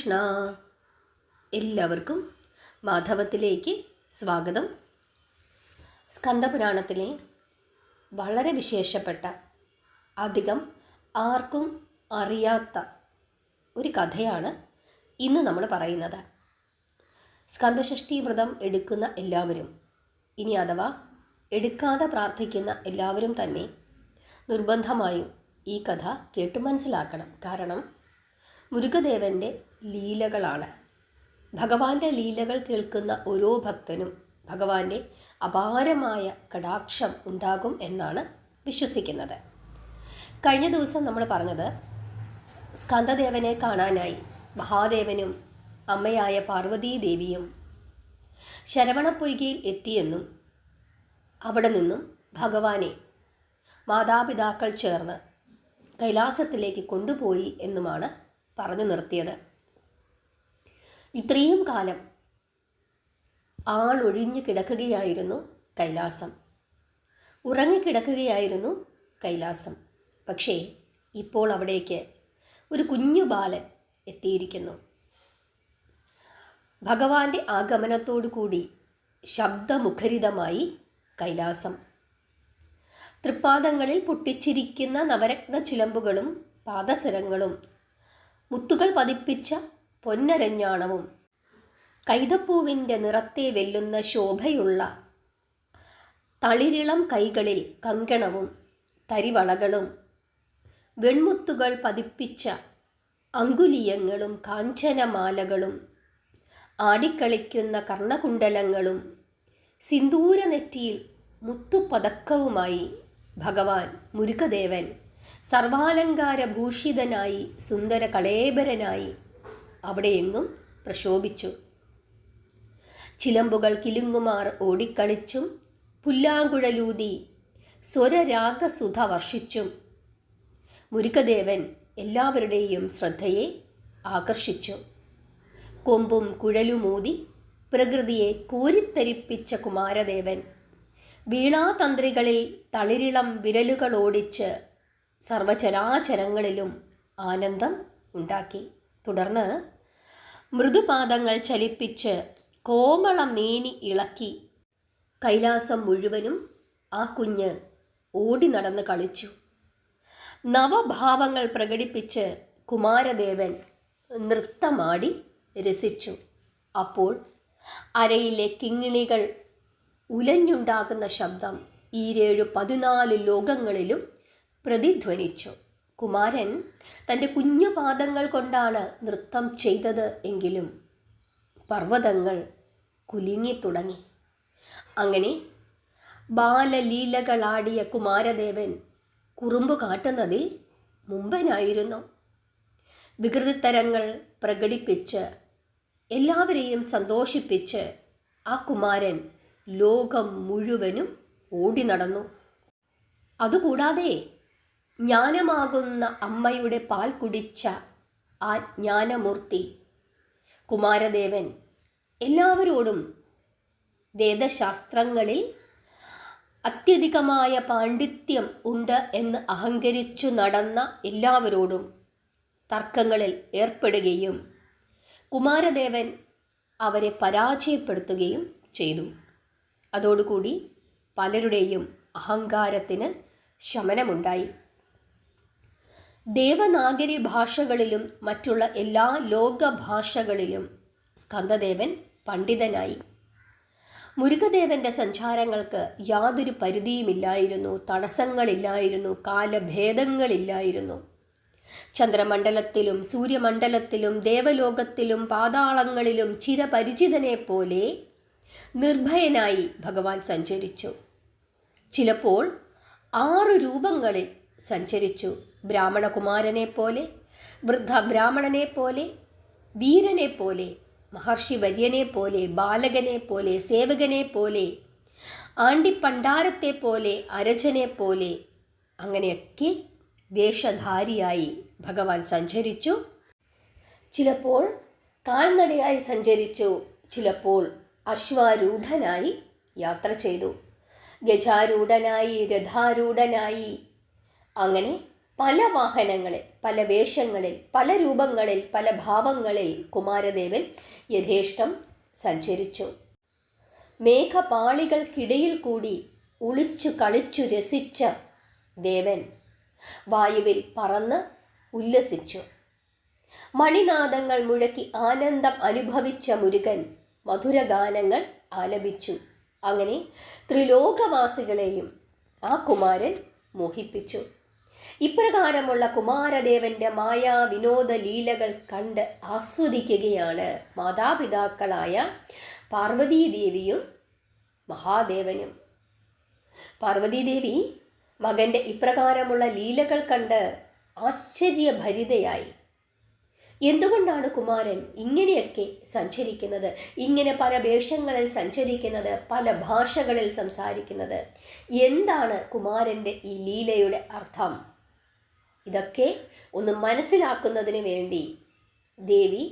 കൃഷ്ണ. എല്ലാവർക്കും മാധവത്തിലേക്ക് സ്വാഗതം. സ്കന്ദപുരാണത്തിലെ വളരെ വിശേഷപ്പെട്ട, അധികം ആർക്കും അറിയാത്ത ഒരു കഥയാണ് ഇന്ന് നമ്മൾ പറയുന്നത്. സ്കന്ദഷഷ്ഠി വ്രതം എടുക്കുന്ന എല്ലാവരും, ഇനി അഥവാ എടുക്കാതെ പ്രാർത്ഥിക്കുന്ന എല്ലാവരും തന്നെ നിർബന്ധമായും ഈ കഥ കേട്ടു മനസ്സിലാക്കണം. കാരണം മുരുകദേവൻ്റെ ലീലകളാണ്. ഭഗവാന്റെ ലീലകൾ കേൾക്കുന്ന ഓരോ ഭക്തനും ഭഗവാന്റെ അപാരമായ കടാക്ഷം ഉണ്ടാകും എന്നാണ് വിശ്വസിക്കുന്നത്. കഴിഞ്ഞ ദിവസം നമ്മൾ പറഞ്ഞത്, സ്കന്ദദേവനെ കാണാനായി മഹാദേവനും അമ്മയായ പാർവതീദേവിയും ശരവണപ്പൊയ്കയിൽ എത്തിയെന്നും അവിടെ നിന്നും ഭഗവാനെ മാതാപിതാക്കൾ ചേർന്ന് കൈലാസത്തിലേക്ക് കൊണ്ടുപോയി എന്നുമാണ് പറഞ്ഞു നിർത്തിയത്. ഇത്രയും കാലം ആളൊഴിഞ്ഞു കിടക്കുകയായിരുന്നു കൈലാസം, ഉറങ്ങിക്കിടക്കുകയായിരുന്നു കൈലാസം. പക്ഷേ ഇപ്പോൾ അവിടേക്ക് ഒരു കുഞ്ഞു ബാലൻ എത്തിയിരിക്കുന്നു. ഭഗവാന്റെ ആഗമനത്തോടു കൂടി ശബ്ദമുഖരിതമായി കൈലാസം. തൃപ്പാദങ്ങളിൽ പൊട്ടിച്ചിരിക്കുന്ന നവരത്ന ചിലമ്പുകളും പാദസരങ്ങളും മുത്തുകൾ പതിപ്പിച്ച പൊന്നരഞ്ഞാണവും കൈതപ്പൂവിൻ്റെ നിറത്തെ വെല്ലുന്ന ശോഭയുള്ള തളിരിളം കൈകളിൽ കങ്കണവും തരിവളകളും വെൺമുത്തുകൾ പതിപ്പിച്ച അങ്കുലീയങ്ങളും കാഞ്ചനമാലകളും ആടിക്കളിക്കുന്ന കർണകുണ്ടലങ്ങളും സിന്ദൂരനെറ്റിയിൽ മുത്തുപതക്കവുമായി ഭഗവാൻ മുരുകദേവൻ സർവാലങ്കാരഭൂഷിതനായി സുന്ദര കളേബരനായി അവിടെയെങ്ങും പ്രശോഭിച്ചു. ചിലമ്പുകൾ കിലുങ്ങുമാർ ഓടിക്കളിച്ചും പുല്ലാങ്കുഴലൂതി സ്വരരാഗസുധ വർഷിച്ചും മുരുകദേവൻ എല്ലാവരുടെയും ശ്രദ്ധയെ ആകർഷിച്ചു. കൊമ്പും കുഴലുമൂതി പ്രകൃതിയെ കോരിത്തരിപ്പിച്ച കുമാരദേവൻ വീണാതന്ത്രികളിൽ തളിരിളം വിരലുകളോടിച്ച് സർവചരാചരങ്ങളിലും ആനന്ദം ഉണ്ടാക്കി. തുടർന്ന് മൃദുപാദങ്ങൾ ചലിപ്പിച്ച് കോമള മേനി ഇളക്കി കൈലാസം മുഴുവനും ആ കുഞ്ഞ് ഓടി നടന്ന് കളിച്ചു. നവഭാവങ്ങൾ പ്രകടിപ്പിച്ച് കുമാരദേവൻ നൃത്തമാടി രസിച്ചു. അപ്പോൾ അരയിലെ കിങ്ങിണികൾ ഉലഞ്ഞുണ്ടാകുന്ന ശബ്ദം 14 ലോകങ്ങളിലും പ്രതിധ്വനിച്ചു. കുമാരൻ തൻ്റെ കുഞ്ഞു പാദങ്ങൾ കൊണ്ടാണ് നൃത്തം ചെയ്തത് എങ്കിലും പർവ്വതങ്ങൾ കുലുങ്ങിത്തുടങ്ങി. അങ്ങനെ ബാലലീലകളാടിയ കുമാരദേവൻ കുറുമ്പ് കാട്ടുന്നതിൽ മുമ്പനായിരുന്നു. വികൃതിത്തരങ്ങൾ പ്രകടിപ്പിച്ച് എല്ലാവരെയും സന്തോഷിപ്പിച്ച് ആ കുമാരൻ ലോകം മുഴുവനും ഓടി നടന്നു. അതുകൂടാതെ ജ്ഞാനമാകുന്ന അമ്മയുടെ പാൽ കുടിച്ച ആ ജ്ഞാനമൂർത്തി കുമാരദേവൻ എല്ലാവരോടും വേദശാസ്ത്രങ്ങളിൽ അത്യധികമായ പാണ്ഡിത്യം ഉണ്ട് എന്ന് അഹങ്കരിച്ചു നടന്ന എല്ലാവരോടും തർക്കങ്ങളിൽ ഏർപ്പെടുകയും കുമാരദേവൻ അവരെ പരാജയപ്പെടുത്തുകയും ചെയ്തു. അതോടുകൂടി പലരുടെയും അഹങ്കാരത്തിന് ശമനമുണ്ടായി. ദേവനാഗരി ഭാഷകളിലും മറ്റുള്ള എല്ലാ ലോകഭാഷകളിലും സ്കന്ദദേവൻ പണ്ഡിതനായി. മുരുകദേവൻ്റെ സഞ്ചാരങ്ങൾക്ക് യാതൊരു പരിധിയുമില്ലായിരുന്നു, തടസ്സങ്ങളില്ലായിരുന്നു, കാലഭേദങ്ങളില്ലായിരുന്നു. ചന്ദ്രമണ്ഡലത്തിലും സൂര്യമണ്ഡലത്തിലും ദേവലോകത്തിലും പാതാളങ്ങളിലും ചിരപരിചിതനെ പോലെ നിർഭയനായി ഭഗവാൻ സഞ്ചരിച്ചു. ചിലപ്പോൾ 6 രൂപങ്ങളിൽ സഞ്ചരിച്ചു. ബ്രാഹ്മണകുമാരനെ പോലെ, വൃദ്ധ ബ്രാഹ്മണനെ പോലെ, വീരനെ പോലെ, മഹർഷി വര്യനെ പോലെ, ബാലകനെ പോലെ, സേവകനെ പോലെ, ആണ്ടിപ്പണ്ടാരത്തെ പോലെ, അരജനെ പോലെ, അങ്ങനെയൊക്കെ വേഷധാരിയായി ഭഗവാൻ സഞ്ചരിച്ചു. ചിലപ്പോൾ കാൽനടയായി സഞ്ചരിച്ചു, ചിലപ്പോൾ അശ്വാരൂഢനായി യാത്ര ചെയ്തു, ഗജാരൂഢനായി, രഥാരൂഢനായി, അങ്ങനെ പല വാഹനങ്ങളിൽ, പല വേഷങ്ങളിൽ, പല രൂപങ്ങളിൽ, പല ഭാവങ്ങളിൽ കുമാരദേവൻ യഥേഷ്ടം സഞ്ചരിച്ചു. മേഘപാളികൾക്കിടയിൽ കൂടി ഒളിച്ചു കളിച്ചു രസിച്ച ദേവൻ വായുവിൽ പറന്ന് ഉല്ലസിച്ചു. മണിനാദങ്ങൾ മുഴക്കി ആനന്ദം അനുഭവിച്ച മുരുകൻ മധുരഗാനങ്ങൾ ആലപിച്ചു. അങ്ങനെ ത്രിലോകവാസികളെയും ആ കുമാരൻ മോഹിപ്പിച്ചു. ഇപ്രകാരമുള്ള കുമാരദേവന്റെ മായാ വിനോദ ലീലകൾ കണ്ട് ആസ്വദിക്കുകയാണ് മാതാപിതാക്കളായ പാർവതീദേവിയും മഹാദേവനും. പാർവതീദേവി മകൻ്റെ ഇപ്രകാരമുള്ള ലീലകൾ കണ്ട് ആശ്ചര്യഭരിതയായി. എന്തുകൊണ്ടാണ് കുമാരൻ ഇങ്ങനെയൊക്കെ സഞ്ചരിക്കുന്നത്, ഇങ്ങനെ പല വേഷങ്ങളിൽ സഞ്ചരിക്കുന്നത്, പല ഭാഷകളിൽ സംസാരിക്കുന്നത്? എന്താണ് കുമാരൻ്റെ ഈ ലീലയുടെ അർത്ഥം? ഇതൊക്കെ ഒന്ന് മനസ്സിലാക്കുന്നതിന് വേണ്ടി ദേവി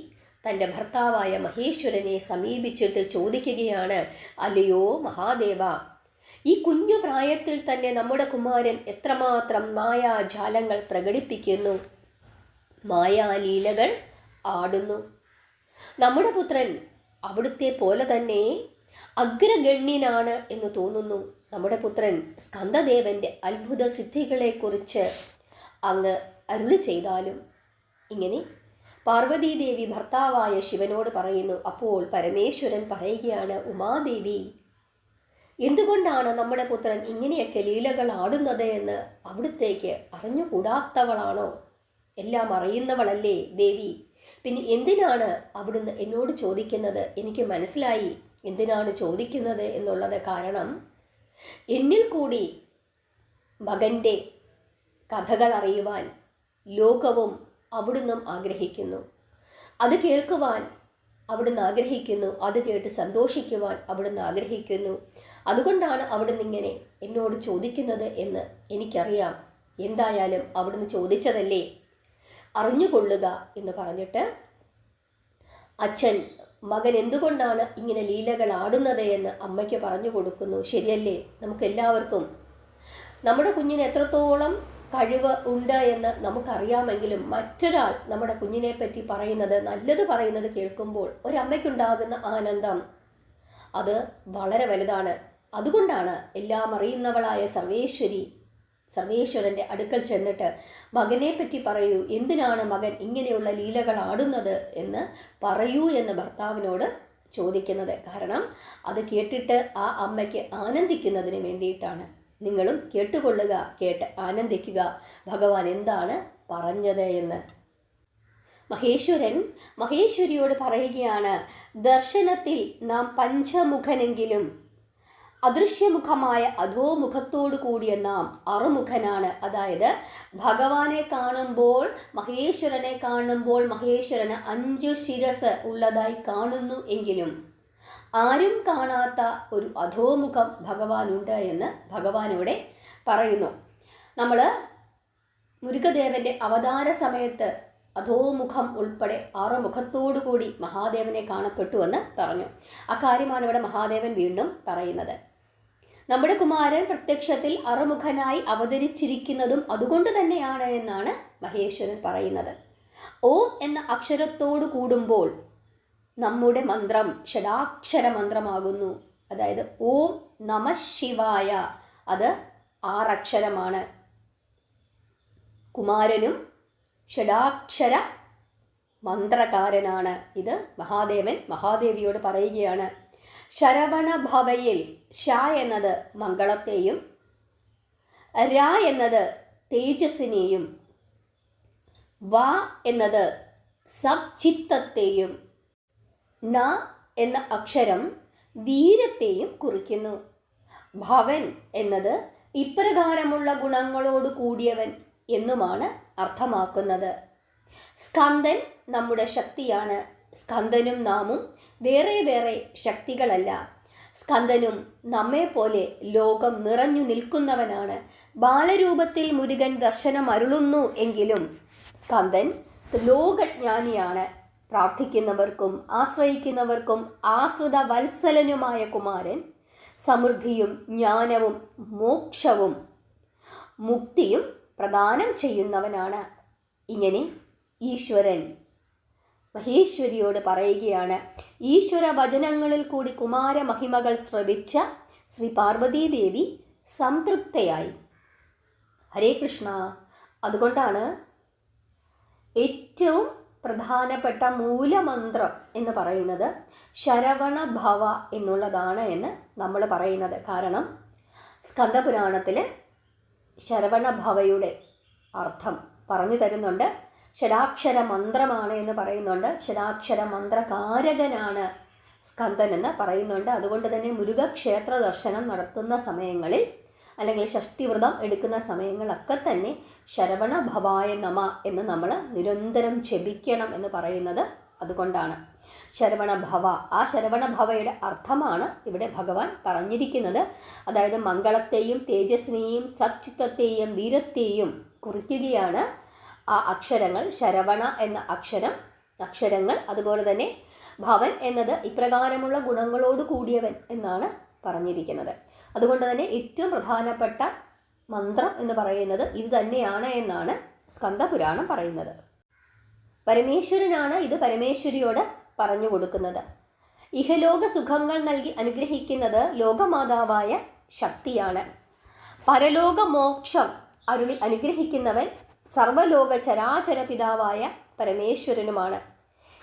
തൻ്റെ ഭർത്താവായ മഹേശ്വരനെ സമീപിച്ചിട്ട് ചോദിക്കുകയാണ്, അല്ലയോ മഹാദേവ, ഈ കുഞ്ഞു പ്രായത്തിൽ തന്നെ നമ്മുടെ കുമാരൻ എത്രമാത്രം മായാജാലങ്ങൾ പ്രകടിപ്പിക്കുന്നു, മായാലീലകൾ ആടുന്നു. നമ്മുടെ പുത്രൻ അവിടുത്തെ പോലെ തന്നെ അഗ്രഗണ്യനാണ് എന്ന് തോന്നുന്നു. നമ്മുടെ പുത്രൻ സ്കന്ദദേവന്റെ അത്ഭുത സിദ്ധികളെക്കുറിച്ച് അങ്ങ് അരുളി ചെയ്താലും. ഇങ്ങനെ പാർവതീദേവി ഭർത്താവായ ശിവനോട് പറയുന്നു. അപ്പോൾ പരമേശ്വരൻ പറയുകയാണ്, ഉമാദേവി, എന്തുകൊണ്ടാണ് നമ്മുടെ പുത്രൻ ഇങ്ങനെയൊക്കെ ലീലകൾ ആടുന്നത് എന്ന് അവിടുത്തേക്ക് അറിഞ്ഞുകൂടാത്തവളാണോ? എല്ലാം അറിയുന്നവളല്ലേ ദേവി, പിന്നെ എന്തിനാണ് അവിടുന്ന് എന്നോട് ചോദിക്കുന്നത്? എനിക്ക് മനസ്സിലായി എന്തിനാണ് ചോദിക്കുന്നത് എന്നുള്ളത്. കാരണം എന്നിൽ കൂടി മകൻ്റെ കഥകൾ അറിയുവാൻ ലോകവും അവിടുന്ന് ആഗ്രഹിക്കുന്നു. അത് കേൾക്കുവാൻ അവിടുന്ന് ആഗ്രഹിക്കുന്നു. അത് കേട്ട് സന്തോഷിക്കുവാൻ അവിടുന്ന് ആഗ്രഹിക്കുന്നു. അതുകൊണ്ടാണ് അവിടുന്ന് ഇങ്ങനെ എന്നോട് ചോദിക്കുന്നത് എന്ന് എനിക്കറിയാം. എന്തായാലും അവിടുന്ന് ചോദിച്ചതല്ലേ, അറിഞ്ഞുകൊള്ളുക എന്ന് പറഞ്ഞിട്ട് അച്ഛൻ മകൻ എന്തുകൊണ്ടാണ് ഇങ്ങനെ ലീലകൾ ആടുന്നത് എന്ന് അമ്മയ്ക്ക് പറഞ്ഞു കൊടുക്കുന്നു. ശരിയല്ലേ, നമുക്കെല്ലാവർക്കും നമ്മുടെ കുഞ്ഞിന് എത്രത്തോളം കഴിവ് ഉണ്ട് എന്ന് നമുക്കറിയാമെങ്കിലും മറ്റൊരാൾ നമ്മുടെ കുഞ്ഞിനെ പറ്റി പറയുന്നത്, നല്ലത് പറയുന്നത് കേൾക്കുമ്പോൾ ഒരമ്മയ്ക്കുണ്ടാകുന്ന ആനന്ദം അത് വളരെ വലുതാണ്. അതുകൊണ്ടാണ് എല്ലാം അറിയുന്നവളായ സർവേശ്വരൻ്റെ അടുക്കൽ ചെന്നിട്ട് മകനെ പറ്റി പറയൂ, എന്തിനാണ് മകൻ ഇങ്ങനെയുള്ള ലീലകൾ ആടുന്നത് എന്ന് പറയൂ എന്ന് ഭർത്താവിനോട് ചോദിക്കുന്നത്. കാരണം അത് കേട്ടിട്ട് ആ അമ്മയ്ക്ക് ആനന്ദിക്കുന്നതിന് വേണ്ടിയിട്ടാണ്. നിങ്ങളും കേട്ടുകൊള്ളുക, കേട്ട് ആനന്ദിക്കുക ഭഗവാൻ എന്താണ് പറഞ്ഞത് എന്ന്. മഹേശ്വരിയോട് പറയുകയാണ്, ദർശനത്തിൽ നാം പഞ്ചമുഖനെങ്കിലും അദൃശ്യമുഖമായ അധോമുഖത്തോടു കൂടിയ നാം അറുമുഖനാണ്. അതായത് ഭഗവാനെ കാണുമ്പോൾ, മഹേശ്വരനെ കാണുമ്പോൾ മഹേശ്വരന് 5 ശിരസ് ഉള്ളതായി കാണുന്നു എങ്കിലും ആരും കാണാത്ത ഒരു അധോമുഖം ഭഗവാനുണ്ട് എന്ന് ഭഗവാനിവിടെ പറയുന്നു. നമ്മൾ മുരുകദേവൻ്റെ അവതാര സമയത്ത് അധോമുഖം ഉൾപ്പെടെ 6 മുഖത്തോടു കൂടി മഹാദേവനെ കാണപ്പെട്ടുവെന്ന് പറഞ്ഞു. അക്കാര്യമാണ് ഇവിടെ മഹാദേവൻ വീണ്ടും പറയുന്നത്. നമ്മുടെ കുമാരൻ പ്രത്യക്ഷത്തിൽ അറുമുഖനായി അവതരിച്ചിരിക്കുന്നതും അതുകൊണ്ട് തന്നെയാണ് എന്നാണ് മഹേശ്വരൻ പറയുന്നത്. ഓം എന്ന അക്ഷരത്തോട് കൂടുമ്പോൾ നമ്മുടെ മന്ത്രം ഷഡാക്ഷര മന്ത്രമാകുന്നു. അതായത് ഓം നമഃ ശിവായ, അത് 6 അക്ഷരമാണ്. കുമാരനും ഷഡാക്ഷര മന്ത്രകാരനാണ്. ഇത് മഹാദേവൻ മഹാദേവിയോട് പറയുകയാണ്. ശരവണ ഭവയിൽ ശ എന്നത് മംഗളത്തെയും ര എന്നത് തേജസ്സിനെയും വ എന്നത് സച്ചിത്തത്തെയും ന എന്ന അക്ഷരം വീരത്തെയും കുറിക്കുന്നു. ഭവൻ എന്നത് ഇപ്രകാരമുള്ള ഗുണങ്ങളോട് കൂടിയവൻ എന്നുമാണ് അർത്ഥമാക്കുന്നത്. സ്കന്ദൻ നമ്മുടെ ശക്തിയാണ്. സ്കന്ദനും നാമും വേറെ വേറെ ശക്തികളല്ല. സ്കന്ദനും നമ്മെപ്പോലെ ലോകം നിറഞ്ഞു നിൽക്കുന്നവനാണ്. ബാലരൂപത്തിൽ മുരുകൻ ദർശനം അരുളുന്നു എങ്കിലും സ്കന്ദൻ ലോകജ്ഞാനിയാണ്. പ്രാർത്ഥിക്കുന്നവർക്കും ആശ്രയിക്കുന്നവർക്കും ആശ്രിത വത്സലനുമായ കുമാരൻ സമൃദ്ധിയും ജ്ഞാനവും മോക്ഷവും മുക്തിയും പ്രദാനം ചെയ്യുന്നവനാണ്. ഇങ്ങനെ ഈശ്വരൻ മഹേശ്വരിയോട് പറയുകയാണ്. ഈശ്വര വചനങ്ങളിൽ കൂടി കുമാരമഹിമകൾ ശ്രവിച്ച ശ്രീ പാർവതീദേവി സംതൃപ്തയായി. ഹരേ കൃഷ്ണ. അതുകൊണ്ടാണ് ഏറ്റവും പ്രധാനപ്പെട്ട മൂലമന്ത്രം എന്ന് പറയുന്നത് ശരവണ ഭവ എന്നുള്ളതാണ് എന്ന് നമ്മൾ പറയുന്നത്. കാരണം സ്കന്ദപുരാണത്തിൽ ശരവണ ഭവയുടെ അർത്ഥം പറഞ്ഞു തരുന്നുണ്ട്. ഷഡാക്ഷര മന്ത്രമാണ് എന്ന് പറയുന്നുണ്ട്. ഷഡാക്ഷര മന്ത്രകാരകനാണ് സ്കന്ദൻ എന്ന് പറയുന്നുണ്ട്. അതുകൊണ്ട് തന്നെ മുരുകക്ഷേത്ര ദർശനം നടത്തുന്ന സമയങ്ങളിൽ അല്ലെങ്കിൽ ഷഷ്ടിവ്രതം എടുക്കുന്ന സമയങ്ങളൊക്കെ തന്നെ ശരവണ ഭവായ നമ എന്ന് നമ്മൾ നിരന്തരം ജപിക്കണം എന്ന് പറയുന്നത് അതുകൊണ്ടാണ്. ശരവണ ഭവ, ആ ശരവണ ഭവയുടെ അർത്ഥമാണ് ഇവിടെ ഭഗവാൻ പറഞ്ഞിരിക്കുന്നത്. അതായത് മംഗളത്തെയും തേജസ്സിനെയും സച്ചിത്വത്തെയും വീരത്തെയും കുറിക്കുകയാണ് ആ അക്ഷരങ്ങൾ. ശരവണ എന്ന അക്ഷരങ്ങൾ. അതുപോലെ തന്നെ ഭവൻ എന്നത് ഇപ്രകാരമുള്ള ഗുണങ്ങളോട് കൂടിയവൻ എന്നാണ് പറഞ്ഞിരിക്കുന്നത്. അതുകൊണ്ട് തന്നെ ഏറ്റവും പ്രധാനപ്പെട്ട മന്ത്രം എന്ന് പറയുന്നത് ഇത് തന്നെയാണ് എന്നാണ് സ്കന്ദപുരാണം പറയുന്നത്. പരമേശ്വരനാണ് ഇത് പരമേശ്വരിയോട് പറഞ്ഞു കൊടുക്കുന്നത്. ഇഹലോക സുഖങ്ങൾ നൽകി അനുഗ്രഹിക്കുന്നത് ലോകമാതാവായ ശക്തിയാണ്. പരലോക മോക്ഷം അരുളി അനുഗ്രഹിക്കുന്നവൻ സർവലോക ചരാചര പിതാവായ പരമേശ്വരനുമാണ്.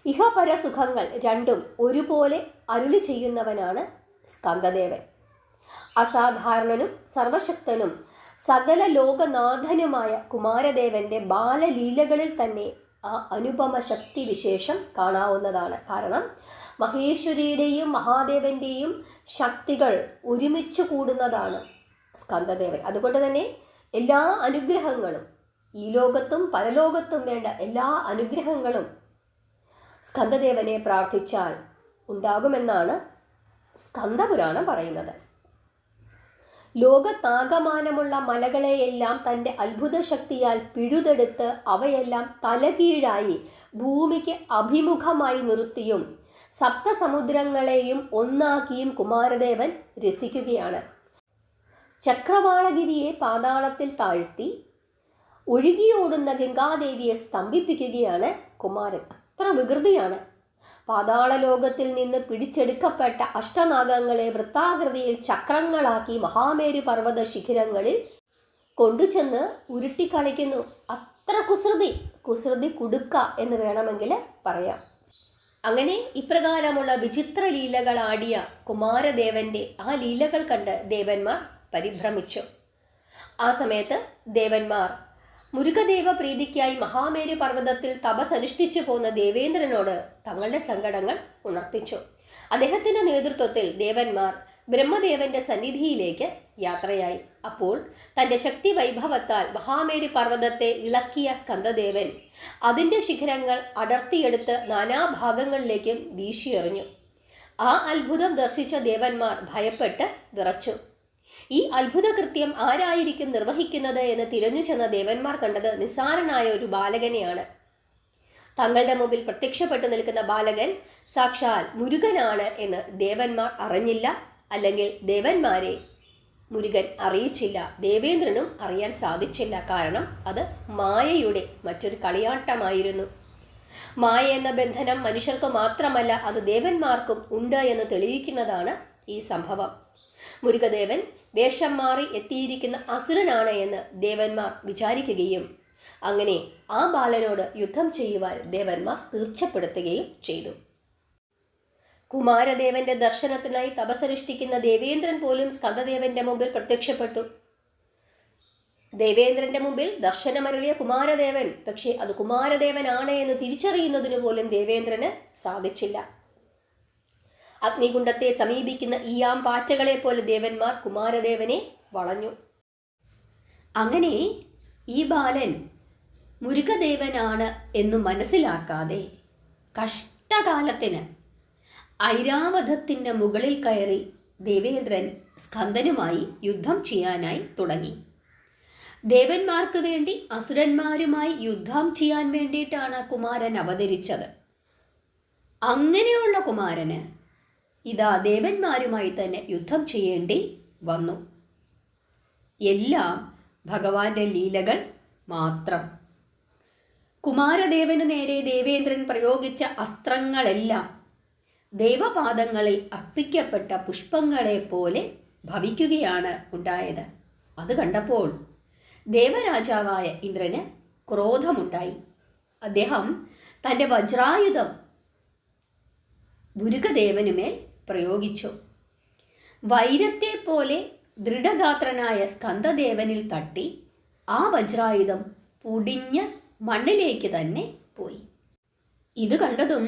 ഇഹപര സുഖങ്ങൾ രണ്ടും ഒരുപോലെ അരുളി ചെയ്യുന്നവനാണ് സ്കന്ദദേവൻ. അസാധാരണനും സർവശക്തനും സകല ലോകനാഥനുമായ കുമാരദേവന്റെ ബാലലീലകളിൽ തന്നെ ആ അനുപമ ശക്തി വിശേഷം കാണാവുന്നതാണ്. കാരണം മഹേശ്വരിയുടെയും മഹാദേവന്റെയും ശക്തികൾ ഒരുമിച്ച് കൂടുന്നതാണ് സ്കന്ദദേവൻ. അതുകൊണ്ട് തന്നെ എല്ലാ അനുഗ്രഹങ്ങളും ഈ ലോകത്തും പരലോകത്തും വേണ്ട എല്ലാ അനുഗ്രഹങ്ങളും സ്കന്ദദേവനെ പ്രാർത്ഥിച്ചാൽ ഉണ്ടാകുമെന്നാണ് സ്കന്ദപുരാണം പറയുന്നത്. ലോകത്താകമാനമുള്ള മലകളെയെല്ലാം തൻ്റെ അത്ഭുത ശക്തിയാൽ പിഴുതെടുത്ത് അവയെല്ലാം തലകീഴായി ഭൂമിക്ക് അഭിമുഖമായി നിർത്തിയും സപ്തസമുദ്രങ്ങളെയും ഒന്നാക്കിയും കുമാരദേവൻ രസിക്കുകയാണ്. ചക്രവാളഗിരിയെ പാതാളത്തിൽ താഴ്ത്തി ഒഴുകിയോടുന്ന ഗംഗാദേവിയെ സ്തംഭിപ്പിക്കുകയാണ് കുമാരൻ. അത്ര വികൃതിയാണ്. പാതാളലോകത്തിൽ നിന്ന് പിടിച്ചെടുക്കപ്പെട്ട അഷ്ടനാഗങ്ങളെ വൃത്താകൃതിയിൽ ചക്രങ്ങളാക്കി മഹാമേരു പർവ്വത ശിഖരങ്ങളിൽ കൊണ്ടുചെന്ന് ഉരുട്ടിക്കളിക്കുന്നു. അത്ര കുസൃതി കുടുക്ക എന്ന് വേണമെങ്കിൽ പറയാം. അങ്ങനെ ഇപ്രകാരമുള്ള വിചിത്ര ലീലകളാടിയ കുമാരദേവന്റെ ആ ലീലകൾ കണ്ട് ദേവന്മാർ പരിഭ്രമിച്ചു. ആ സമയത്ത് ദേവന്മാർ മുരുകദേവ പ്രീതിക്കായി മഹാമേരു പർവ്വതത്തിൽ തപസ്സനുഷ്ഠിച്ചു പോന്ന ദേവേന്ദ്രനോട് തങ്ങളുടെ സങ്കടങ്ങൾ ഉണർത്തിച്ചു. അദ്ദേഹത്തിന്റെ നേതൃത്വത്തിൽ ദേവന്മാർ ബ്രഹ്മദേവന്റെ സന്നിധിയിലേക്ക് യാത്രയായി. അപ്പോൾ തന്റെ ശക്തി വൈഭവത്താൽ മഹാമേരു പർവ്വതത്തെ ഇളക്കിയ സ്കന്ദദേവൻ അതിൻ്റെ ശിഖരങ്ങൾ അടർത്തിയെടുത്ത് നാനാഭാഗങ്ങളിലേക്കും വീശിയെറിഞ്ഞു. ആ അത്ഭുതം ദർശിച്ച ദേവന്മാർ ഭയപ്പെട്ട് വിറച്ചു. ഈ അത്ഭുത കൃത്യം ആരായിരിക്കും നിർവഹിക്കുന്നത് എന്ന് തിരഞ്ഞു ചെന്ന ദേവന്മാർ കണ്ടത് നിസ്സാരനായ ഒരു ബാലകനെയാണ്. തങ്ങളുടെ മുമ്പിൽ പ്രത്യക്ഷപ്പെട്ടു നിൽക്കുന്ന ബാലകൻ സാക്ഷാൽ മുരുകനാണ് എന്ന് ദേവന്മാർ അറിഞ്ഞില്ല. അല്ലെങ്കിൽ ദേവന്മാരെ മുരുകൻ അറിയിച്ചില്ല. ദേവേന്ദ്രനും അറിയാൻ സാധിച്ചില്ല. കാരണം അത് മായയുടെ മറ്റൊരു കളിയാട്ടമായിരുന്നു. മായ എന്ന ബന്ധനം മനുഷ്യർക്ക് മാത്രമല്ല, അത് ദേവന്മാർക്കും ഉണ്ട് എന്ന് തെളിയിക്കുന്നതാണ് ഈ സംഭവം. മുരുകദേവൻ വേഷം മാറി എത്തിയിരിക്കുന്ന അസുരനാണ് എന്ന് ദേവന്മാർ വിചാരിക്കുകയും അങ്ങനെ ആ ബാലനോട് യുദ്ധം ചെയ്യുവാൻ ദേവന്മാർ തീർച്ചപ്പെടുത്തുകയും ചെയ്തു. കുമാരദേവന്റെ ദർശനത്തിനായി തപസ്സനുഷ്ഠിക്കുന്ന ദേവേന്ദ്രൻ പോലും സ്കന്ദദേവന്റെ മുമ്പിൽ പ്രത്യക്ഷപ്പെട്ടു. ദേവേന്ദ്രന്റെ മുമ്പിൽ ദർശനമരുളിയ കുമാരദേവൻ പക്ഷേ അത് കുമാരദേവനാണ് എന്ന് തിരിച്ചറിയുന്നതിന് പോലും ദേവേന്ദ്രന് സാധിച്ചില്ല. അഗ്നികുണ്ഡത്തെ സമീപിക്കുന്ന ഈയാം പാറ്റകളെ പോലെ ദേവന്മാർ കുമാരദേവനെ വളഞ്ഞു. അങ്ങനെ ഈ ബാലൻ മുരുകദേവനാണ് എന്ന് മനസ്സിലാക്കാതെ കഷ്ടകാലത്തിന് ഐരാവതത്തിൻ്റെ മുകളിൽ കയറി ദേവേന്ദ്രൻ സ്കന്ദനുമായി യുദ്ധം ചെയ്യാനായി തുടങ്ങി. ദേവന്മാർക്ക് വേണ്ടി അസുരന്മാരുമായി യുദ്ധം ചെയ്യാൻ വേണ്ടിയിട്ടാണ് കുമാരൻ അവതരിച്ചത്. അങ്ങനെയുള്ള കുമാരന് ഇതാ ദേവന്മാരുമായി തന്നെ യുദ്ധം ചെയ്യേണ്ടി വന്നു. എല്ലാം ഭഗവാന്റെ ലീലകൾ മാത്രം. കുമാരദേവനു നേരെ ദേവേന്ദ്രൻ പ്രയോഗിച്ച അസ്ത്രങ്ങളെല്ലാം ദേവപാദങ്ങളിൽ അർപ്പിക്കപ്പെട്ട പുഷ്പങ്ങളെ പോലെ ഭവിക്കുകയാണ് ഉണ്ടായത്. അത് കണ്ടപ്പോൾ ദേവരാജാവായ ഇന്ദ്രന് ക്രോധമുണ്ടായി. അദ്ദേഹം തൻ്റെ വജ്രായുധം ഭുരുകദേവനുമേൽ പ്രയോഗിച്ചു. വൈരത്തെ പോലെ ദൃഢഗാത്രനായ സ്കന്ദദേവനിൽ തട്ടി ആ വജ്രായുധം പൊടിഞ്ഞ് മണ്ണിലേക്ക് തന്നെ പോയി. ഇത് കണ്ടതും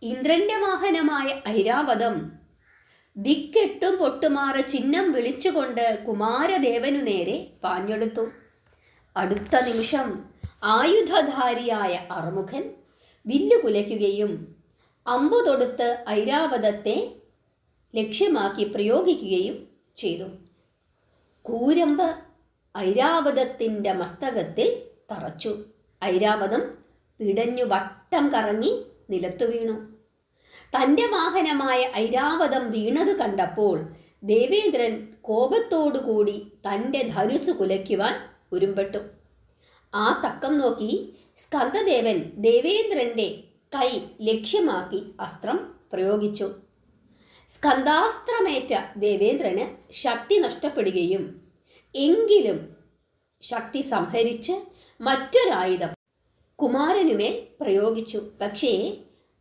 ഇന്ദ്രന്റെ വാഹനമായ ഐരാവതം ദിക്കെട്ടും പൊട്ടുമാറ് ചിഹ്നം വിളിച്ചുകൊണ്ട് കുമാരദേവനു നേരെ പാഞ്ഞെടുത്തു. അടുത്ത നിമിഷം ആയുധധാരിയായ അർമുഖൻ വില്ലു കുലയ്ക്കുകയും അമ്പു തൊടുത്ത് ഐരാവതത്തെ ലക്ഷ്യമാക്കി പ്രയോഗിക്കുകയും ചെയ്തു. കൂരമ്പ് ഐരാവതത്തിൻ്റെ മസ്തകത്തിൽ തറച്ചു. ഐരാവതം പിടഞ്ഞു വട്ടം കറങ്ങി നിലത്തു വീണു. തൻ്റെ വാഹനമായ ഐരാവതം വീണത് കണ്ടപ്പോൾ ദേവേന്ദ്രൻ കോപത്തോടുകൂടി തൻ്റെ ധനുസ് കുലയ്ക്കുവാൻ ഉരുമ്പെട്ടു. ആ തക്കം നോക്കി സ്കന്ദദേവൻ ദേവേന്ദ്രൻ്റെ കൈ ലക്ഷ്യമാക്കി അസ്ത്രം പ്രയോഗിച്ചു. സ്കന്ദാസ്ത്രമേറ്റ ദേവേന്ദ്രന് ശക്തി നഷ്ടപ്പെടുകയും എങ്കിലും ശക്തി സംഹരിച്ച് മറ്റൊരായുധം കുമാരനുമേൽ പ്രയോഗിച്ചു. പക്ഷേ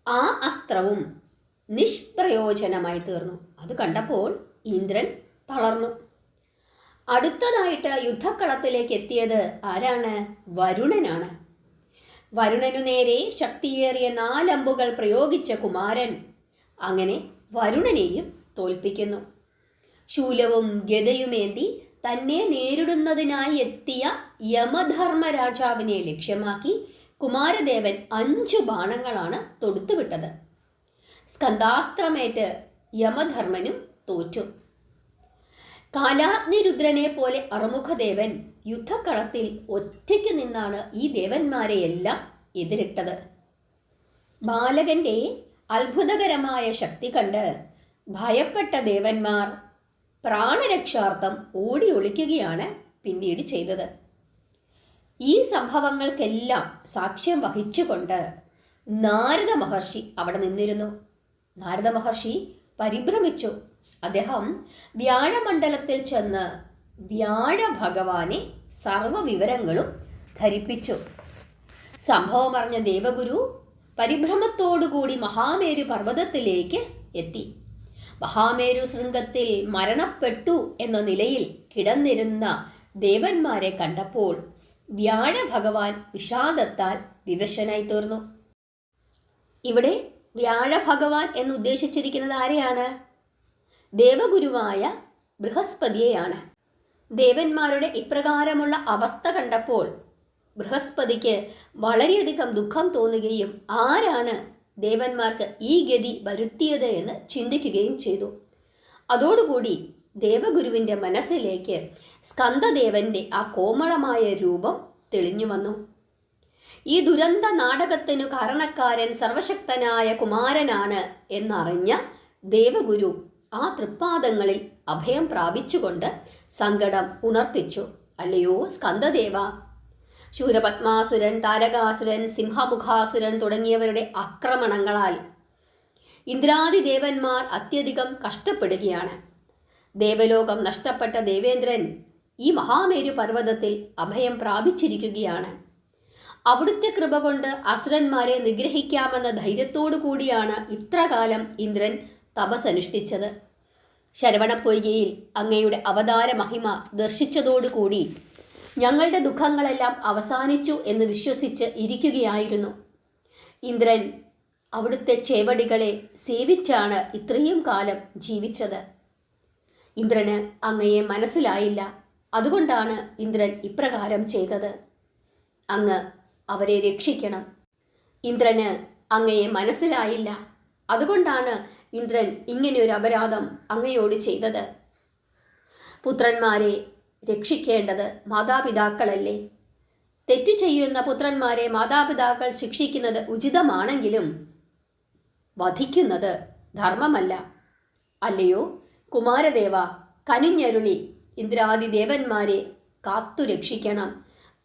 ആ അസ്ത്രവും നിഷ്പ്രയോജനമായി തീർന്നു. അത് കണ്ടപ്പോൾ ഇന്ദ്രൻ തളർന്നു. അടുത്തതായിട്ട് യുദ്ധക്കളത്തിലേക്ക് എത്തിയത് ആരാണ്? വരുണനാണ്. വരുണനു നേരെ ശക്തിയേറിയ 4 അമ്പുകൾ പ്രയോഗിച്ച കുമാരൻ അങ്ങനെ വരുണനെയും തോൽപ്പിക്കുന്നു. ശൂലവും ഗദയുമേന്തി തന്നെ നേരിടുന്നതിനായി എത്തിയ യമധർമ്മരാജാവിനെ ലക്ഷ്യമാക്കി കുമാരദേവൻ 5 ബാണങ്ങളാണ് തൊടുത്തുവിട്ടത്. സ്കന്ദാസ്ത്രമേറ്റ് യമധർമ്മനും തോറ്റു. കാലാഗ്നിരുദ്രനെ പോലെ അറുമുഖദേവൻ യുദ്ധക്കളത്തിൽ ഒറ്റയ്ക്ക് നിന്നാണ് ഈ ദേവന്മാരെയെല്ലാം എതിരിട്ടത്. ബാലകന്റെ അത്ഭുതകരമായ ശക്തി കണ്ട് ഭയപ്പെട്ട ദേവന്മാർ പ്രാണരക്ഷാർത്ഥം ഓടി ഒളിക്കുകയാണ് പിന്നീട് ചെയ്തത്. ഈ സംഭവങ്ങൾക്കെല്ലാം സാക്ഷ്യം വഹിച്ചുകൊണ്ട് നാരദ മഹർഷി അവിടെ നിന്നിരുന്നു. നാരദ മഹർഷി പരിഭ്രമിച്ചു. അദ്ദേഹം വ്യാഴമണ്ഡലത്തിൽ ചെന്ന് വ്യാഴ ഭഗവാനെ സർവ്വവിവരങ്ങളും ധരിപ്പിച്ചു. സംഭവം അറിഞ്ഞ ദേവഗുരു പരിഭ്രമത്തോടുകൂടി മഹാമേരു പർവ്വതത്തിലേക്ക് എത്തി. മഹാമേരു ശൃംഗത്തിൽ മരണപ്പെട്ടു എന്ന നിലയിൽ കിടന്നിരുന്ന ദേവന്മാരെ കണ്ടപ്പോൾ വ്യാഴ ഭഗവാൻ വിഷാദത്താൽ വിവശനായി തീർന്നു. ഇവിടെ വ്യാഴ ഭഗവാൻ എന്ന് ഉദ്ദേശിച്ചിരിക്കുന്നത് ആരെയാണ്? ദേവഗുരുവായ ബൃഹസ്പതിയെയാണ്. ദേവന്മാരുടെ ഇപ്രകാരമുള്ള അവസ്ഥ കണ്ടപ്പോൾ ബൃഹസ്പതിക്ക് വളരെയധികം ദുഃഖം തോന്നുകയും ആരാണ് ദേവന്മാർക്ക് ഈ ഗതി വരുത്തിയത് എന്ന് ചിന്തിക്കുകയും ചെയ്തു. അതോടുകൂടി ദേവഗുരുവിൻ്റെ മനസ്സിലേക്ക് സ്കന്ദദേവന്റെ ആ കോമളമായ രൂപം തെളിഞ്ഞു വന്നു. ഈ ദുരന്ത നാടകത്തിനു കാരണക്കാരൻ സർവശക്തനായ കുമാരനാണ് എന്നറിഞ്ഞ ദേവഗുരു ആ തൃപ്പാദങ്ങളിൽ അഭയം പ്രാപിച്ചുകൊണ്ട് സങ്കടം ഉണർത്തിച്ചു. അല്ലയോ സ്കന്ദദേവ, ശൂരപത്മാസുരൻ, താരകാസുരൻ, സിംഹമുഖാസുരൻ തുടങ്ങിയവരുടെ ആക്രമണങ്ങളാൽ ഇന്ദ്രാദി ദേവന്മാർ അത്യധികം കഷ്ടപ്പെടുകയാണ്. ദേവലോകം നഷ്ടപ്പെട്ട ദേവേന്ദ്രൻ ഈ മഹാമേരു പർവ്വതത്തിൽ അഭയം പ്രാപിച്ചിരിക്കുകയാണ്. അവിടുത്തെ കൃപ കൊണ്ട് അസുരന്മാരെ നിഗ്രഹിക്കാമെന്ന ധൈര്യത്തോടു കൂടിയാണ് ഇത്രകാലം ഇന്ദ്രൻ തപസ്സനുഷ്ഠിച്ചത്. ശരവണപ്പൊയ്കയിൽ അങ്ങയുടെ അവതാര മഹിമ ദർശിച്ചതോടുകൂടി ഞങ്ങളുടെ ദുഃഖങ്ങളെല്ലാം അവസാനിച്ചു എന്ന് വിശ്വസിച്ച് ഇരിക്കുകയായിരുന്നു. ഇന്ദ്രൻ അവിടുത്തെ ചേവടികളെ സേവിച്ചാണ് ഇത്രയും കാലം ജീവിച്ചത്. ഇന്ദ്രന് അങ്ങയെ മനസ്സിലായില്ല. അതുകൊണ്ടാണ് ഇന്ദ്രൻ ഇപ്രകാരം ചെയ്തത്. അങ്ങ് അവരെ രക്ഷിക്കണം. ഇന്ദ്രന് അങ്ങയെ മനസ്സിലായില്ല. അതുകൊണ്ടാണ് ഇന്ദ്രൻ ഇങ്ങനെയൊരു അപരാധം അങ്ങയോട് ചെയ്തത്. പുത്രന്മാരെ രക്ഷിക്കേണ്ടത് മാതാപിതാക്കളല്ലേ? തെറ്റു ചെയ്യുന്ന പുത്രന്മാരെ മാതാപിതാക്കൾ ശിക്ഷിക്കുന്നത് ഉചിതമാണെങ്കിലും വധിക്കുന്നത് ധർമ്മമല്ല. അല്ലയോ കുമാരദേവ, കനിഞ്ഞരുളി ഇന്ദ്രാദി ദേവന്മാരെ കാത്തു രക്ഷിക്കണം.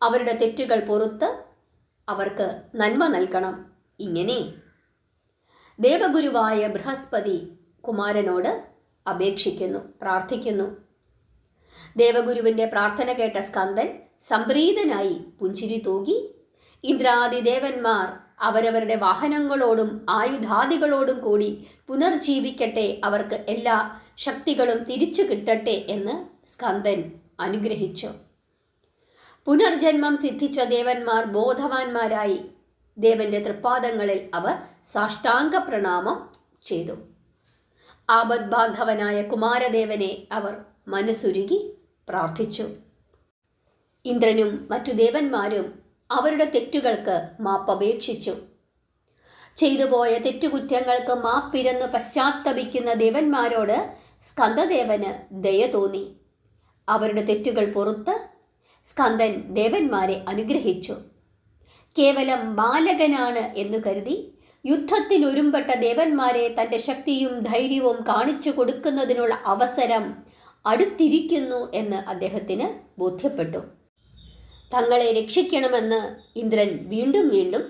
അവരുടെ തെറ്റുകൾ പൊറുത്ത് അവർക്ക് നന്മ നൽകണം. ഇങ്ങനെ ദേവഗുരുവായ ബൃഹസ്പതി കുമാരനോട് അപേക്ഷിക്കുന്നു, പ്രാർത്ഥിക്കുന്നു. ദേവഗുരുവിൻ്റെ പ്രാർത്ഥന കേട്ട സ്കന്ദൻ സംപ്രീതനായി പുഞ്ചിരി തൂകി, ഇന്ദ്രാദി ദേവന്മാർ അവരവരുടെ വാഹനങ്ങളോടും ആയുധാദികളോടും കൂടി പുനർജീവിക്കട്ടെ, അവർക്ക് എല്ലാ ശക്തികളും തിരിച്ചു കിട്ടട്ടെ എന്ന് സ്കന്ദൻ അനുഗ്രഹിച്ചു. പുനർജന്മം സിദ്ധിച്ച ദേവന്മാർ ബോധവാന്മാരായി ദേവന്റെ തൃപ്പാദങ്ങളിൽ അവർ സാഷ്ടാംഗ പ്രണാമം ചെയ്തു. ആപദ്ബാന്ധവനായ കുമാരദേവനെ അവർ മനസ്സുരുകി പ്രാർത്ഥിച്ചു. ഇന്ദ്രനും മറ്റു ദേവന്മാരും അവരുടെ തെറ്റുകൾക്ക് മാപ്പപേക്ഷിച്ചു. ചെയ്തുപോയ തെറ്റുകുറ്റങ്ങൾക്ക് മാപ്പിരന്ന് പശ്ചാത്തപിക്കുന്ന ദേവന്മാരോട് സ്കന്ദദേവന് ദയ തോന്നി. അവരുടെ തെറ്റുകൾ പൊറുത്ത് സ്കന്ദൻ ദേവന്മാരെ അനുഗ്രഹിച്ചു. കേവലം ബാലകനാണ് എന്നു കരുതി യുദ്ധത്തിനൊരുമ്പെട്ട ദേവന്മാരെ തൻ്റെ ശക്തിയും ധൈര്യവും കാണിച്ചു കൊടുക്കുന്നതിനുള്ള അവസരം അടുത്തിരിക്കുന്നു എന്ന് അദ്ദേഹത്തിന് ബോധ്യപ്പെട്ടു. തങ്ങളെ രക്ഷിക്കണമെന്ന് ഇന്ദ്രൻ വീണ്ടും വീണ്ടും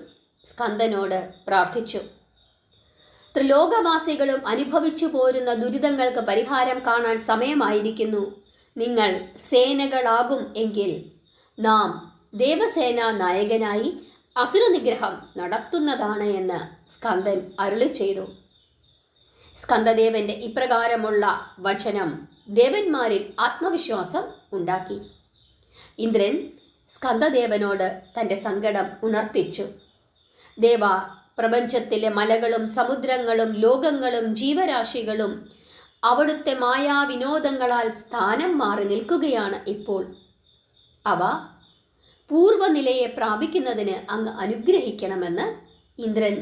സ്കന്ദനോട് പ്രാർത്ഥിച്ചു. ത്രിലോകവാസികളും അനുഭവിച്ചു പോരുന്ന ദുരിതങ്ങൾക്ക് പരിഹാരം കാണാൻ സമയമായിരിക്കുന്നു. നിങ്ങൾ സേനകളാകും എങ്കിൽ നാം ദേവസേനാ നായകനായി അസുരനിഗ്രഹം നടത്തുന്നതാണ് എന്ന് സ്കന്ദൻ അരുളി ചെയ്തു. സ്കന്ദദേവന്റെ ഇപ്രകാരമുള്ള വചനം ദേവന്മാരിൽ ആത്മവിശ്വാസം ഉണ്ടാക്കി. ഇന്ദ്രൻ സ്കന്ദദേവനോട് തൻ്റെ സങ്കടം ഉണർത്തിച്ചു. ദേവ, പ്രപഞ്ചത്തിലെ മലകളും സമുദ്രങ്ങളും ലോകങ്ങളും ജീവരാശികളും അവിടുത്തെ മായാവിനോദങ്ങളാൽ സ്ഥാനം മാറി നിൽക്കുകയാണ് ഇപ്പോൾ. അവ പൂർവ്വനിലയെ പ്രാപിക്കുന്നതിന് അങ്ങ് അനുഗ്രഹിക്കണമെന്ന് ഇന്ദ്രൻ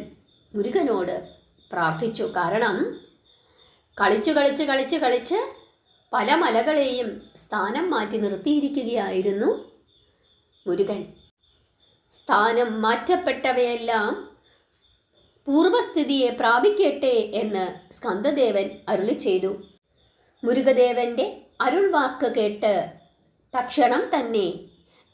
മുരുകനോട് പ്രാർത്ഥിച്ചു. കാരണം കളിച്ച് പല മലകളെയും സ്ഥാനം മാറ്റി നിർത്തിയിരിക്കുകയായിരുന്നു മുരുകൻ. സ്ഥാനം മാറ്റപ്പെട്ടവയെല്ലാം പൂർവസ്ഥിതിയെ പ്രാപിക്കട്ടെ എന്ന് സ്കന്ദദേവൻ അരുളി ചെയ്തു. മുരുകദേവന്റെ അരുൾവാക്ക് കേട്ട് തക്ഷണം തന്നെ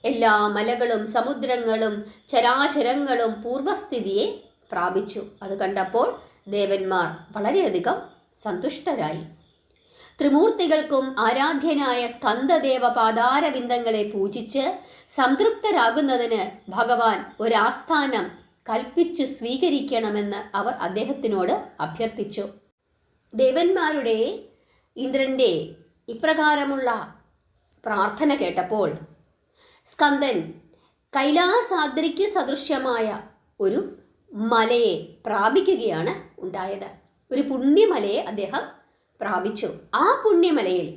എല്ലാ മലകളും സമുദ്രങ്ങളും ചരാചരങ്ങളും പൂർവസ്ഥിതിയെ പ്രാപിച്ചു. അത് കണ്ടപ്പോൾ ദേവന്മാർ വളരെയധികം സന്തുഷ്ടരായി. ത്രിമൂർത്തികൾക്കും ആരാധ്യനായ സ്കന്ദദേവ പാദാരവിന്ദങ്ങളെ പൂജിച്ച് സംതൃപ്തരാകുന്നതിന് ഭഗവാൻ ഒരാസ്ഥാനം കൽപ്പിച്ചു സ്വീകരിക്കണമെന്ന് അവർ അദ്ദേഹത്തിനോട് അഭ്യർത്ഥിച്ചു. ദേവന്മാരുടെ ഇന്ദ്രൻ്റെ ഇപ്രകാരമുള്ള പ്രാർത്ഥന കേട്ടപ്പോൾ സ്കന്ദൻ കൈലാസാദ്രിക്ക് സദൃശ്യമായ ഒരു മലയെ പ്രാപിക്കുകയാണ് ഉണ്ടായത്. ഒരു പുണ്യമലയെ അദ്ദേഹം പ്രാപിച്ചു. ആ പുണ്യമലയിൽ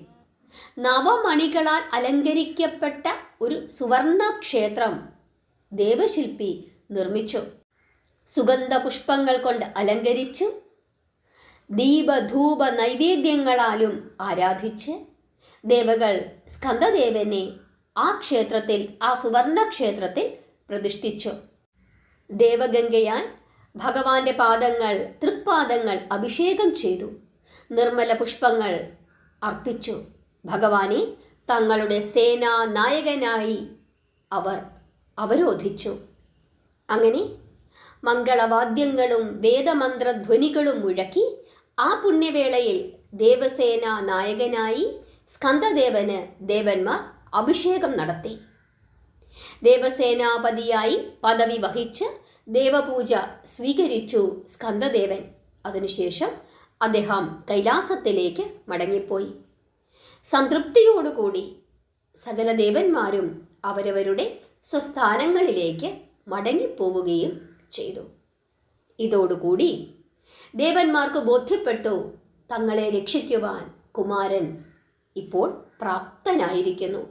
നവമണികളാൽ അലങ്കരിക്കപ്പെട്ട ഒരു സുവർണ ക്ഷേത്രം ദേവശില്പി നിർമ്മിച്ചു. സുഗന്ധ പുഷ്പങ്ങൾ കൊണ്ട് അലങ്കരിച്ചു ദീപധൂപ നൈവേദ്യങ്ങളാലും ആരാധിച്ച് ദേവകൾ സ്കന്ദദേവനെ ആ ക്ഷേത്രത്തിൽ, ആ സുവർണ ക്ഷേത്രത്തിൽ പ്രതിഷ്ഠിച്ചു. ദേവഗംഗയാൽ ഭഗവാന്റെ പാദങ്ങൾ, തൃപ്പാദങ്ങൾ അഭിഷേകം ചെയ്തു. നിർമ്മല പുഷ്പങ്ങൾ അർപ്പിച്ചു. ഭഗവാനെ തങ്ങളുടെ സേനാ നായകനായി അവർ അവരോധിച്ചു. അങ്ങനെ മംഗളവാദ്യങ്ങളും വേദമന്ത്രധ്വനികളും മുഴക്കി ആ പുണ്യവേളയിൽ ദേവസേനാ നായകനായി സ്കന്ദദേവന് ദേവന്മാർ അഭിഷേകം നടത്തി. ദേവസേനാപതിയായി പദവി വഹിച്ച് ദേവപൂജ സ്വീകരിച്ചു സ്കന്ദദേവൻ. അതിനുശേഷം അദ്ദേഹം കൈലാസത്തിലേക്ക് മടങ്ങിപ്പോയി. സംതൃപ്തിയോടുകൂടി സകല ദേവന്മാരും അവരവരുടെ സ്വസ്ഥാനങ്ങളിലേക്ക് മടങ്ങിപ്പോവുകയും ചെയ്തു. ഇതോടുകൂടി ദേവന്മാർക്ക് ബോധ്യപ്പെട്ടു, തങ്ങളെ രക്ഷിക്കുവാൻ കുമാരൻ ഇപ്പോൾ പ്രാപ്തനായിരിക്കുന്നു.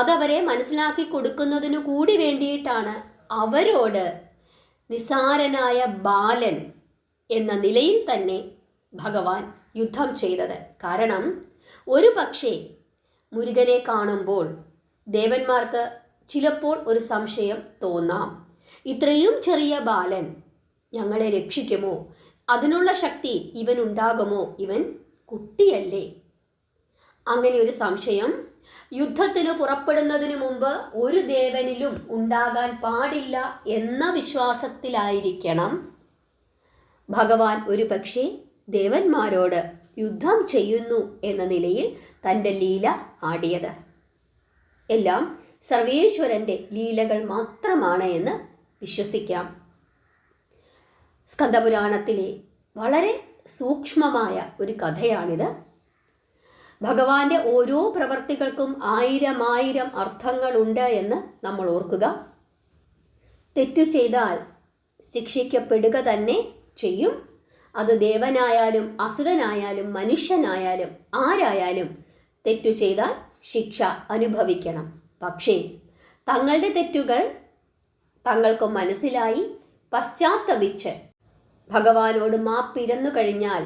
അതവരെ മനസ്സിലാക്കി കൊടുക്കുന്നതിനു കൂടി വേണ്ടിയിട്ടാണ് അവരോട് നിസാരനായ ബാലൻ എന്ന നിലയിൽ തന്നെ ഭഗവാൻ യുദ്ധം ചെയ്തത്. കാരണം ഒരു പക്ഷേ മുരുകനെ കാണുമ്പോൾ ദേവന്മാർക്ക് ചിലപ്പോൾ ഒരു സംശയം തോന്നാം, ഇത്രയും ചെറിയ ബാലൻ ഞങ്ങളെ രക്ഷിക്കുമോ? അതിനുള്ള ശക്തി ഇവനുണ്ടാകുമോ? ഇവൻ കുട്ടിയല്ലേ? അങ്ങനെ ഒരു സംശയം യുദ്ധത്തിന് പുറപ്പെടുന്നതിന് മുമ്പ് ഒരു ദേവനിലും ഉണ്ടാകാൻ പാടില്ല എന്ന വിശ്വാസത്തിലായിരിക്കണം ഭഗവാൻ ഒരു പക്ഷേ ദേവന്മാരോട് യുദ്ധം ചെയ്യുന്നു എന്ന നിലയിൽ തൻ്റെ ലീല ആടിയത്. എല്ലാം സർവേശ്വരൻ്റെ ലീലകൾ മാത്രമാണ് എന്ന് വിശ്വസിക്കാം. സ്കന്ദപുരാണത്തിലെ വളരെ സൂക്ഷ്മമായ ഒരു കഥയാണിത്. ഭഗവാന്റെ ഓരോ പ്രവർത്തികൾക്കും ആയിരം അർത്ഥങ്ങളുണ്ട് എന്ന് നമ്മൾ ഓർക്കുക. തെറ്റു ചെയ്താൽ ശിക്ഷിക്കപ്പെടുക തന്നെ ചെയ്യും. അത് ദേവനായാലും അസുരനായാലും മനുഷ്യനായാലും ആരായാലും തെറ്റു ചെയ്താൽ ശിക്ഷ അനുഭവിക്കണം. പക്ഷേ തങ്ങളുടെ തെറ്റുകൾ തങ്ങൾക്ക് മനസ്സിലായി പശ്ചാത്തപിച്ച് ഭഗവാനോട് മാപ്പിരന്നു കഴിഞ്ഞാൽ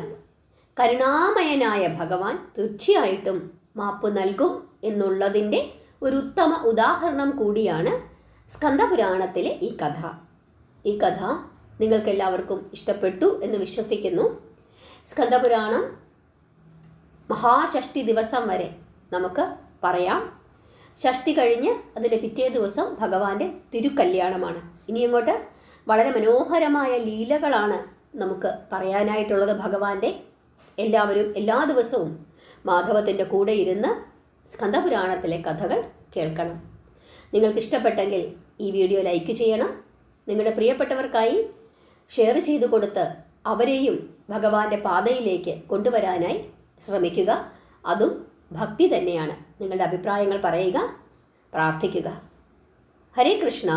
കരുണാമയനായ ഭഗവാൻ തീർച്ചയായിട്ടും മാപ്പ് നൽകും എന്നുള്ളതിൻ്റെ ഒരു ഉത്തമ ഉദാഹരണം കൂടിയാണ് സ്കന്ദപുരാണത്തിലെ ഈ കഥ. ഈ കഥ നിങ്ങൾക്കെല്ലാവർക്കും ഇഷ്ടപ്പെട്ടു എന്ന് വിശ്വസിക്കുന്നു. സ്കന്ദപുരാണം മഹാഷഷ്ടി ദിവസം വരെ നമുക്ക് പറയാം. ഷഷ്ടി കഴിഞ്ഞ് അതിൻ്റെ പിറ്റേ ദിവസം ഭഗവാന്റെ തിരുക്കല്യാണമാണ്. ഇനി അങ്ങോട്ട് വളരെ മനോഹരമായ ലീലകളാണ് നമുക്ക് പറയാനായിട്ടുള്ളത് ഭഗവാന്റെ. എല്ലാവരും എല്ലാ ദിവസവും മാധവത്തിൻ്റെ കൂടെ ഇരുന്ന് സ്കന്ദപുരാണത്തിലെ കഥകൾ കേൾക്കണം. നിങ്ങൾക്ക് ഇഷ്ടപ്പെട്ടെങ്കിൽ ഈ വീഡിയോ ലൈക്ക് ചെയ്യണം. നിങ്ങളുടെ പ്രിയപ്പെട്ടവർക്കായി ഷെയർ ചെയ്തു കൊടുത്ത് അവരെയും ഭഗവാന്റെ പാതയിലേക്ക് കൊണ്ടുവരാനായി ശ്രമിക്കുക. അതും ഭക്തി തന്നെയാണ്. നിങ്ങളുടെ അഭിപ്രായങ്ങൾ പറയുക, പ്രാർത്ഥിക്കുക. ഹരേ കൃഷ്ണ.